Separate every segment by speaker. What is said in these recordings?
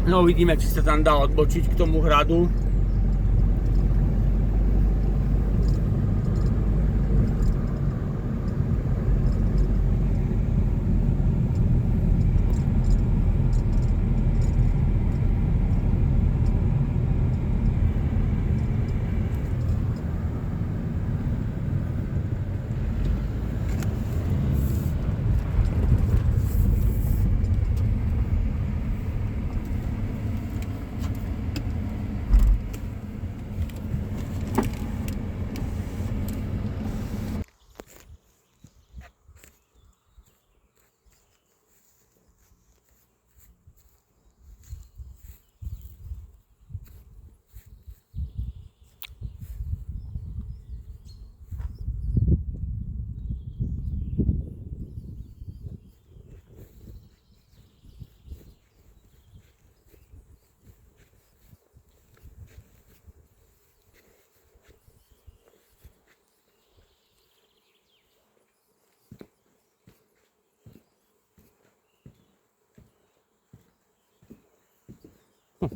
Speaker 1: No uvidíme, či sa tam dá odbočiť k tomu hradu.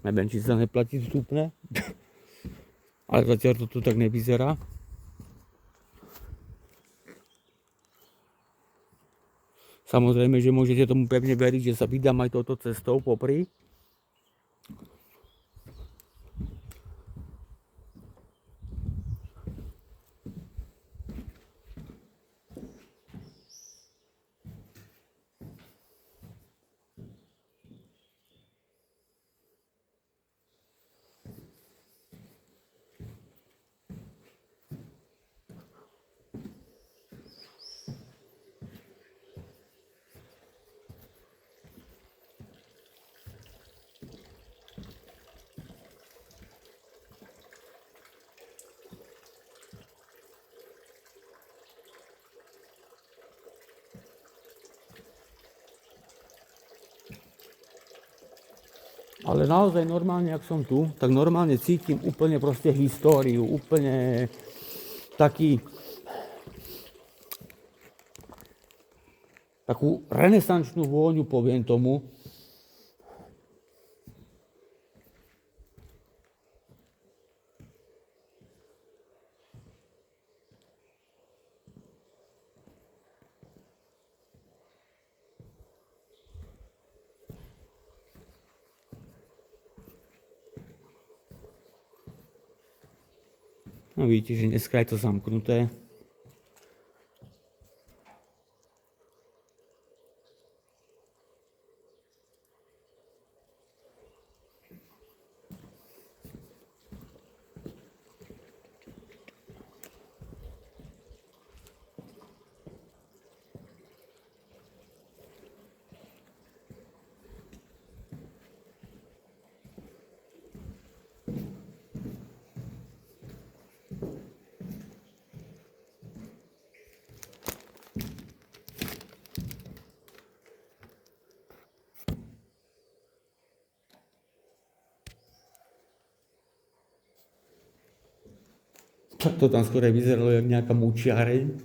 Speaker 1: Neviem, či sa neplatí vstupné, ale zatiaľ to tu tak nevyzerá. Samozrejme, že môžete tomu pevne veriť, že sa vydám aj touto cestou popri. Ale naozaj normálne, ak som tu, tak normálne cítim úplne proste históriu, úplne takú renesančnú vôňu, poviem tomu. No vidíte, že dneska je to zamknuté. To tam skôr vyzeralo jak nejaká mučiareň.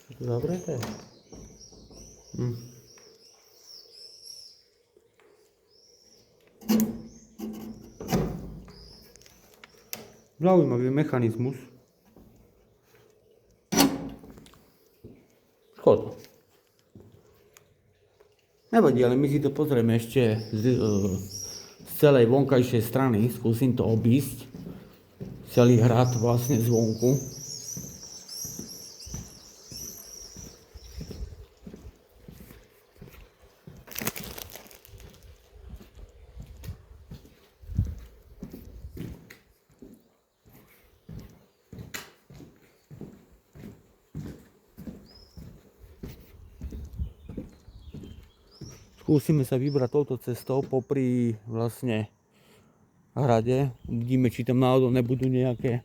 Speaker 1: Je to zavreté? Zaujímavý mechanizmus. Škoda. Nevadí, ale my si to pozrieme ešte z celej vonkajšej strany, skúsim to obísť, celý hrad vlastne zvonku. Skúsime sa vybrať touto cestou popri vlastne hrade. Uvidíme, či tam náhodou nebudú nejaké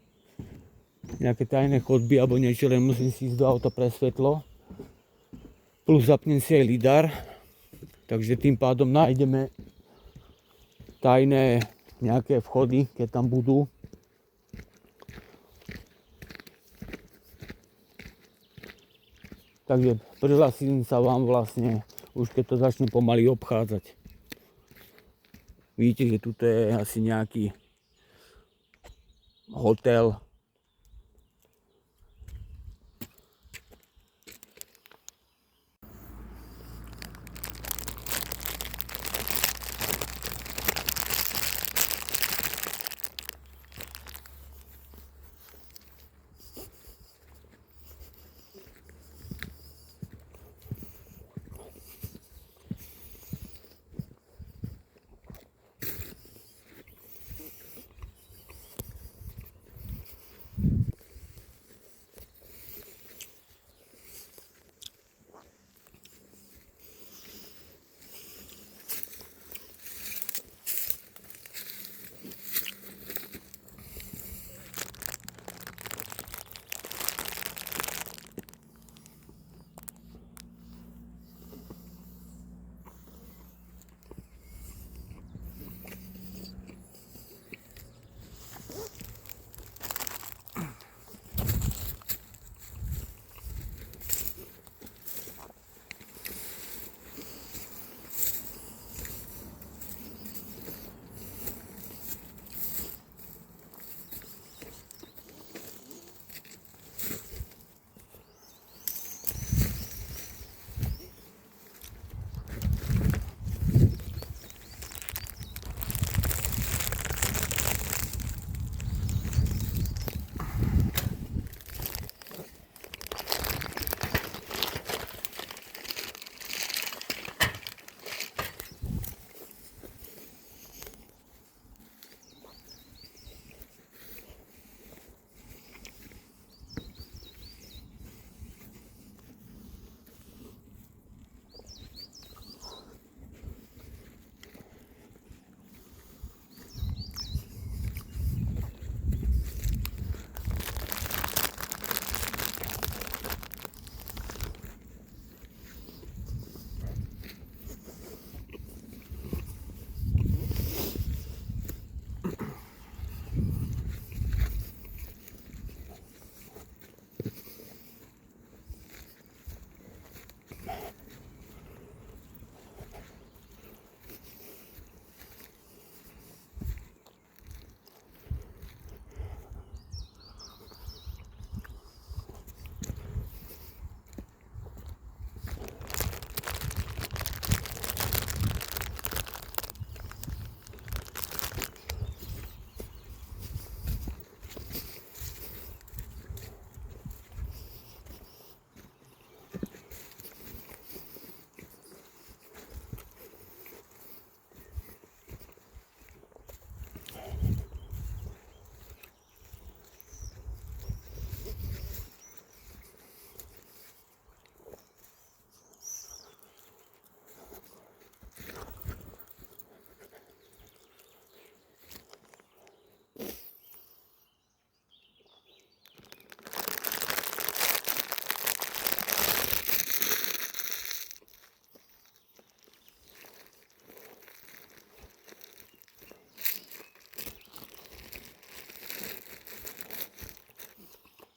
Speaker 1: tajné chodby alebo niečo, len musím si ísť do auta pre svetlo. Plus zapnem si aj lidar, takže tým pádom nájdeme tajné nejaké vchody, keď tam budú. Takže prihlásim sa vám vlastne Už keď to začne pomaly obchádzať. Vidíte, že tu je asi nejaký hotel.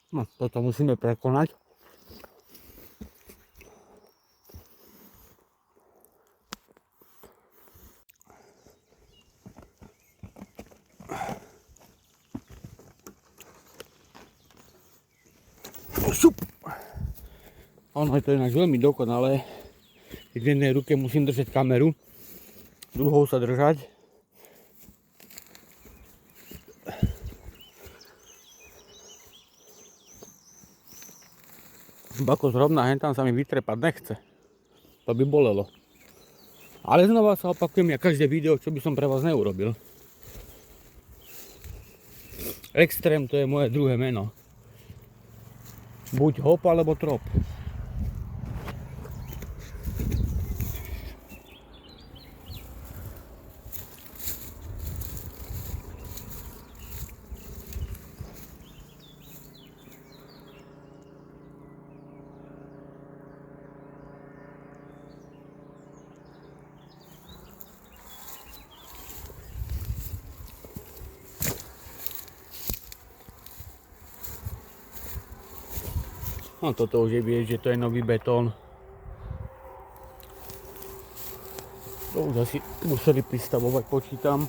Speaker 1: No, toto musíme prekonať. Ono je to ináč veľmi dokonalé. V jednej ruke musím držať kameru, druhou sa držať. Ako zrovna hentam sa mi vytrepať nechce. To by bolelo. Ale znova sa opakujem, ja každé video, čo by som pre vás neurobil. Extrém, to je moje druhé meno. Buď hop alebo trop. No toto už je vidieť, že to je nový betón. To už asi museli pristavovať, počítam.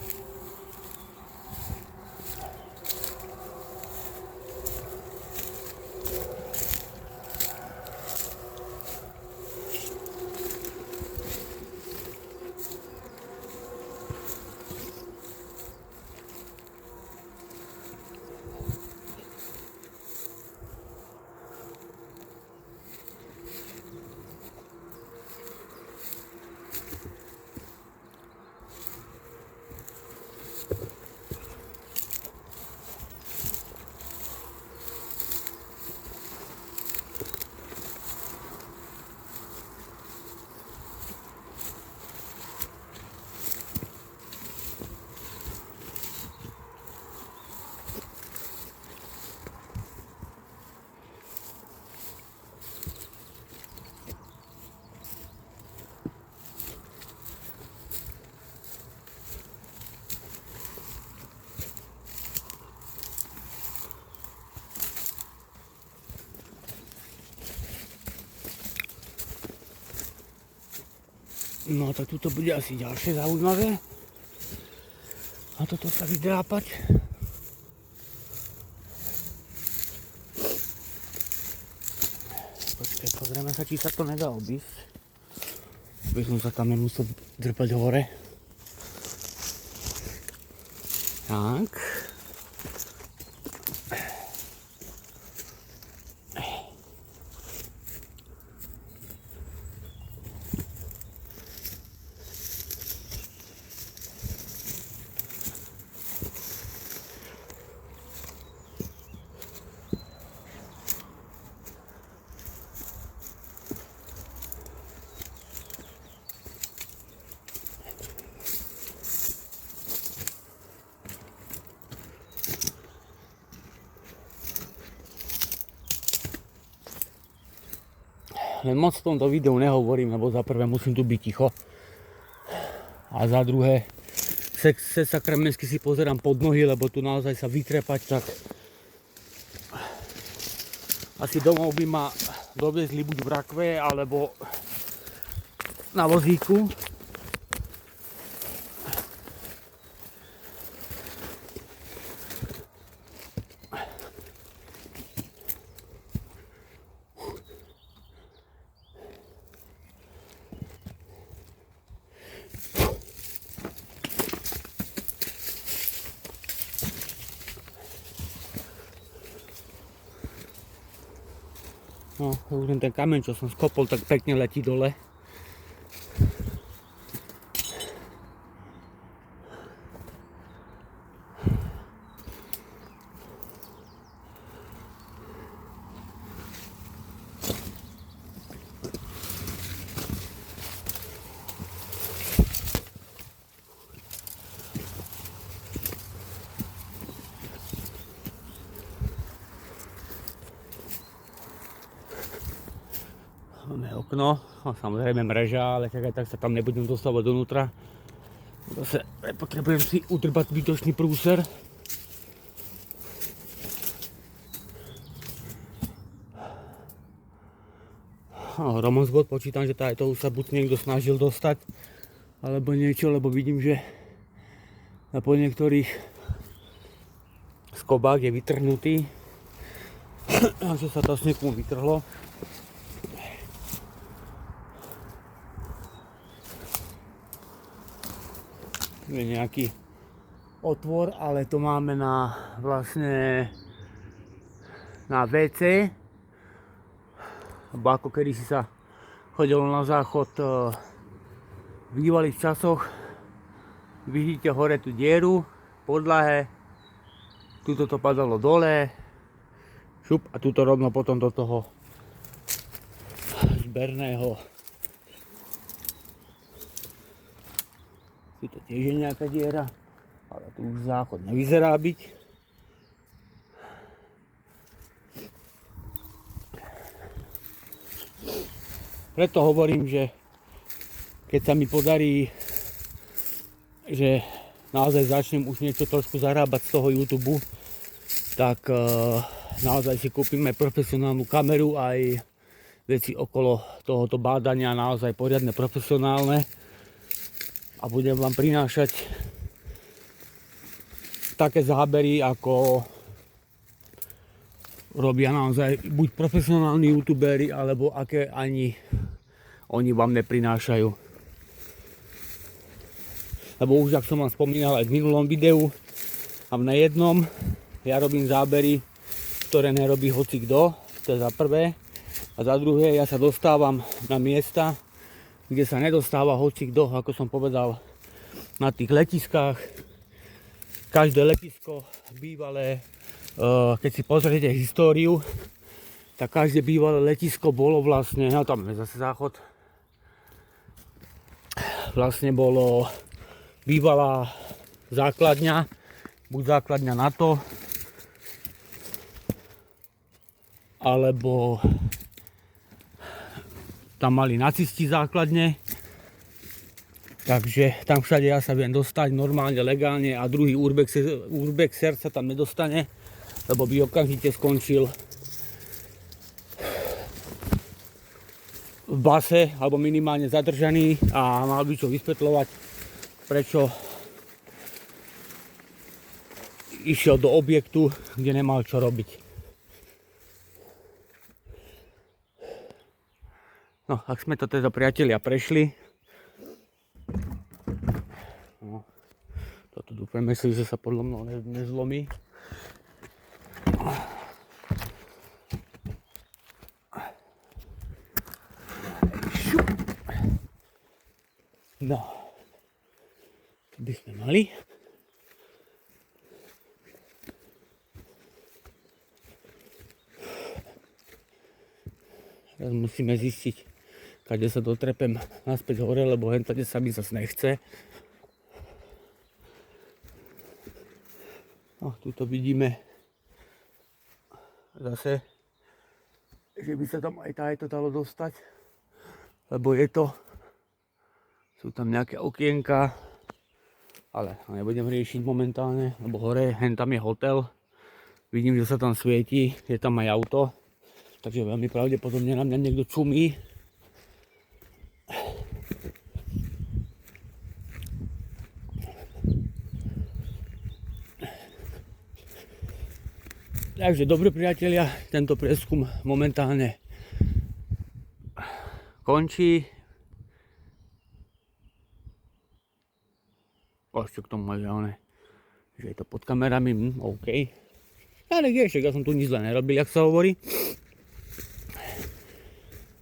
Speaker 1: No tak tuto bude asi ďalšie zaujímavé. A toto sa vydrápať. Počkaj, pozrieme sa, či sa to nedá obísť. Aby som sa tam nemusel drpať hore. Tak. Len moc v tomto videu nehovorím, lebo za prvé musím tu byť ticho. A za druhé, cez Sakramensky si pozerám pod nohy, lebo tu naozaj sa vytrepať, tak asi domov by ma doviezli buď v rakve, alebo na vozíku. No, už len ten kameň, čo som skopol, tak pekne letí dole. Máme okno, no, samozrejme mreža, ale čakaj, tak sa tam nebudem dostávať donútra. Zase potrebujem si udrbať zbytočný prúser. No, Romonsbot, počítam, že to už sa buď niekto snažil dostať, alebo niečo, lebo vidím, že po niektorých skobách je vytrhnutý. A že sa to s niekomu vytrhlo. Je nejaký otvor, ale to máme na vlastne na WC, lebo ako kedy si sa chodilo na záchod v bývalých časoch. Vidíte hore tú dieru v podlahe, tuto to padalo dole, šup, a tuto rovno potom do toho zberného. Tu tiež je nejaká diera, ale tu už záchod nevyzerá byť. Preto hovorím, že keď sa mi podarí, že naozaj začnem už niečo trošku zarábať z toho YouTube, tak naozaj si kúpime profesionálnu kameru, aj veci okolo tohoto bádania naozaj poriadne profesionálne. a budem vám prinášať také zábery, ako robia naozaj buď profesionálni youtuberi, alebo aké ani oni vám neprinášajú. Lebo už, ak som vám spomínal aj v minulom videu, a na jednom ja robím zábery, ktoré nerobí hocikdo, to je za prvé. A za druhé, ja sa dostávam na miesta, kde sa nedostáva hocikdo, ako som povedal, na tých letiskách. Každé letisko bývalé, keď si pozriete históriu, tak každé bývalé letisko bolo vlastne, no tam je zase záchod, vlastne bolo bývalá základňa, buď základňa NATO, alebo tam mali nacisti základne, takže tam všade ja sa viem dostať normálne, legálne a druhý urbexer sa tam nedostane, lebo by okamžite skončil v base alebo minimálne zadržaný a mal by čo vysvetľovať, prečo išiel do objektu, kde nemal čo robiť. No, ak sme to teda, priatelia, prešli. No, toto dúfame si, že sa podľa mňa nezlomí. No, to by sme mali. Teraz musíme zistiť, kade sa dotrepem naspäť hore, lebo hentade sa mi zase nechce. No, tuto vidíme zase, že by sa tam aj táto dalo dostať, lebo sú tam nejaké okienka, ale nebudem riešiť momentálne, lebo hore, tam je hotel, vidím, že sa tam svieti, je tam aj auto. Takže veľmi pravdepodobne na mňa niekto čumí. Takže dobre, priatelia, tento prieskum momentálne končí. Ešte k tomu že je to pod kamerami, OK. Ale ja som tu nič zle nerobil, jak sa hovorí.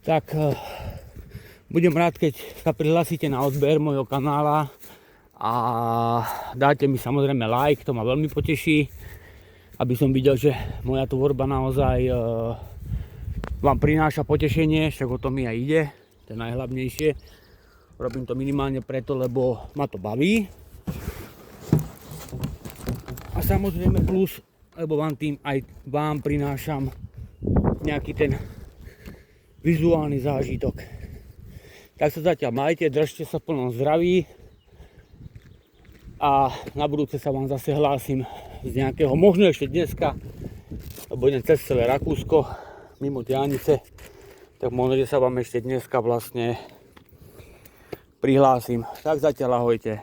Speaker 1: Tak budem rád, keď sa prihlásite na odber môjho kanála a dáte mi samozrejme like, to ma veľmi poteší, aby som videl, že moja tvorba naozaj vám prináša potešenie, však o to mi aj ide, to je najhlavnejšie. Robím to minimálne preto, lebo ma to baví. A samozrejme plus, lebo vám prinášam nejaký ten vizuálny zážitok. Tak sa zatiaľ majte, držte sa v plnom zdraví a na budúce sa vám zase hlásim z nejakého, možno ešte dneska, lebo idem cez celé Rakúsko, mimo diaľnice, tak možno, že sa vám ešte dneska vlastne prihlásim. Tak zatiaľ ahojte.